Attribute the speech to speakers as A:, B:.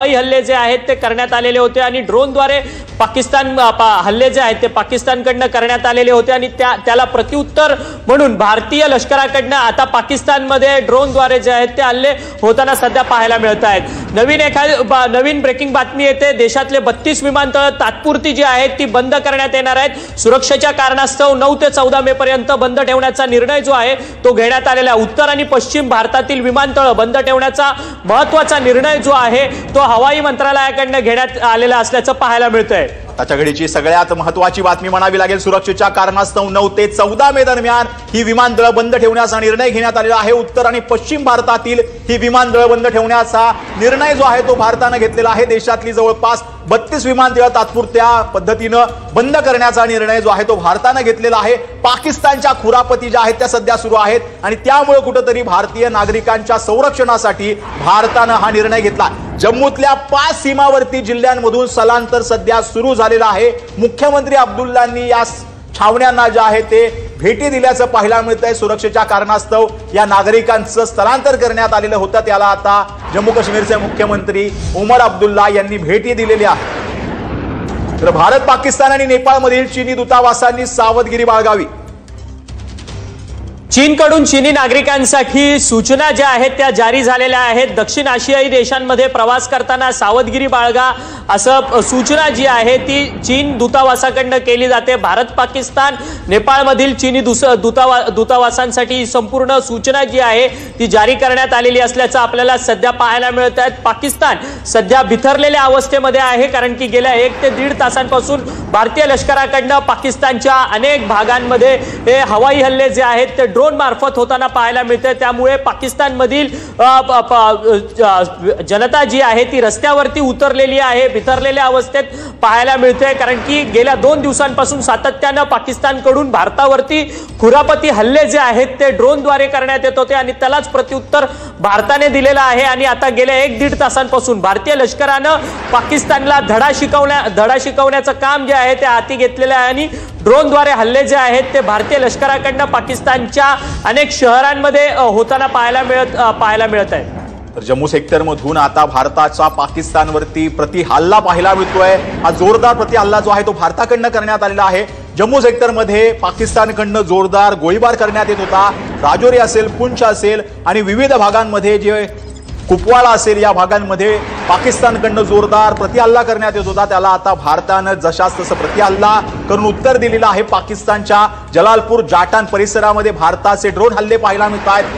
A: हल्ले जे आहेत ते करण्यात आलेले होते आणि ड्रोनद्वारे पाकिस्तान हल्ले जे आहेत ते पाकिस्तानकडनं करण्यात आलेले होते आणि त्याला प्रत्युत्तर म्हणून भारतीय लष्कराकडनं आता पाकिस्तानमध्ये ड्रोनद्वारे जे आहेत ते हल्ले होताना सध्या पाहायला मिळत आहेत। नवीन ब्रेकिंग बातमी येते। देशातले 32 विमानतळ तात्पुरती जी आहेत ती बंद करण्यात येणार आहेत। सुरक्षेच्या कारणास्तव 9 ते 14 मे पर्यंत बंद ठेवण्याचा निर्णय जो आहे तो घेण्यात आलेला आहे। उत्तर आणि पश्चिम भारतातील विमानतळ बंद ठेवण्याचा महत्त्वाचा निर्णय जो आहे तो हवाई मंत्रालयाकडून घेण्यात आलेला असल्याचं पाहायला मिळतंय।
B: आताच्या घडीची सगळ्यात महत्त्वाची बातमी म्हणावी लागेल। सुरक्षेच्या कारणास्तव 9 ते 14 मे दरम्यान ही विमानतळ बंद ठेवण्याचा निर्णय घेण्यात आलेला आहे। उत्तर आणि पश्चिम भारतातील ही विमानतळ बंद ठेवण्याचा निर्णय जो आहे तो भारताने घेतलेला आहे। देशातली जवळपास 32 विमानतळ तात्पुरत्या पद्धतीने बंद करण्याचा निर्णय जो आहे तो भारताने घेतलेला आहे। पाकिस्तानच्या खुरापती ज्या आहेत त्या सध्या सुरू आहेत आणि त्यामुळे कुठेतरी भारतीय नागरिकांच्या संरक्षणासाठी भारताने हा निर्णय घेतला। जम्मूतल्या 5 सीमावर्ती जिल्ह्यांमधून स्थलांतर सध्या सुरू झालेलं आहे। मुख्यमंत्री अब्दुल्लांनी या छावण्यांना जे आहे ते भेटी दिल्याचं पाहायला मिळतंय। सुरक्षेच्या कारणास्तव या नागरिकांचं स्थलांतर करण्यात आलेलं होतं, त्याला आता जम्मू काश्मीरचे मुख्यमंत्री उमर अब्दुल्ला यांनी भेटी दिलेली आहे। तर भारत, पाकिस्तान आणि नेपाळमधील चीनी दूतावासांनी सावधगिरी बाळगावी।
A: चीनकडून चीनी नागरिकांसाठी सूचना ज्या आहेत त्या जारी झालेल्या आहेत। दक्षिण आशियाई देशांमध्ये प्रवास करताना सावधगिरी बाळगा असं सूचना जी आहे ती चीन दूतावासाकडून केली जाते। भारत, पाकिस्तान, नेपाळमधील चीनी दूतावासांसाठी संपूर्ण सूचना जी आहे ती जारी करण्यात आलेली असल्याचं आपल्याला सध्या पाहायला मिळत आहे। पाकिस्तान सध्या बिथरलेल्या अवस्थेमध्ये आहे, कारण की गेल्या 1 ते 1.5 तासांपासून भारतीय लष्कराकडनं पाकिस्तानच्या अनेक भागांमध्ये हे हवाई हल्ले जे आहेत ते ड्रोन मार्फत होताना पाहायला मिळते। त्यामुळे पाकिस्तानमधील जनता जी आहे ती रस्त्यावरती उतरलेली आहे, बिथरलेल्या अवस्थेत पाहायला मिळते, कारण की गेल्या 2 दिवसांपासून सातत्याने पाकिस्तानकडून भारतावरती खुरापती हल्ले जे आहेत ते ड्रोनद्वारे करण्यात येत होते आणि त्यालाच प्रत्युत्तर भारताने दिलेलं आहे। आणि आता गेल्या 1-1.5 तासांपासून भारतीय लष्करानं पाकिस्तानला धडा शिकवण्याचं काम जे आहे ते हाती घेतलेलं आहे आणि ड्रोनद्वारे हल्ले जे आहेत ते भारतीय लष्कराकडनं पाकिस्तानच्या अनेक शहरांमध्ये होताना पाहायला मिळत आहे।
B: तर जम्मू सेक्टरमधून आता भारताचा पाकिस्तानवरती प्रतिहल्ला पाहायला मिळतोय। हा जोरदार प्रतिहल्ला जो आहे तो भारताकडनं करण्यात आलेला आहे। जम्मू सेक्टरमध्ये पाकिस्तानकडनं जोरदार गोळीबार करण्यात येत होता। राजौरी असेल, पुंछ असेल आणि विविध भागांमध्ये जे कुपवाडा असेल या भागांमध्ये पाकिस्तानकडनं जोरदार प्रतिहल्ला करण्यात येत होता, त्याला आता भारतानं जशास तसं प्रतिहल्ला करून उत्तर दिलेलं आहे। पाकिस्तानच्या जलालपूर, जाटान परिसरामध्ये भारताचे ड्रोन हल्ले पाहायला मिळत आहेत।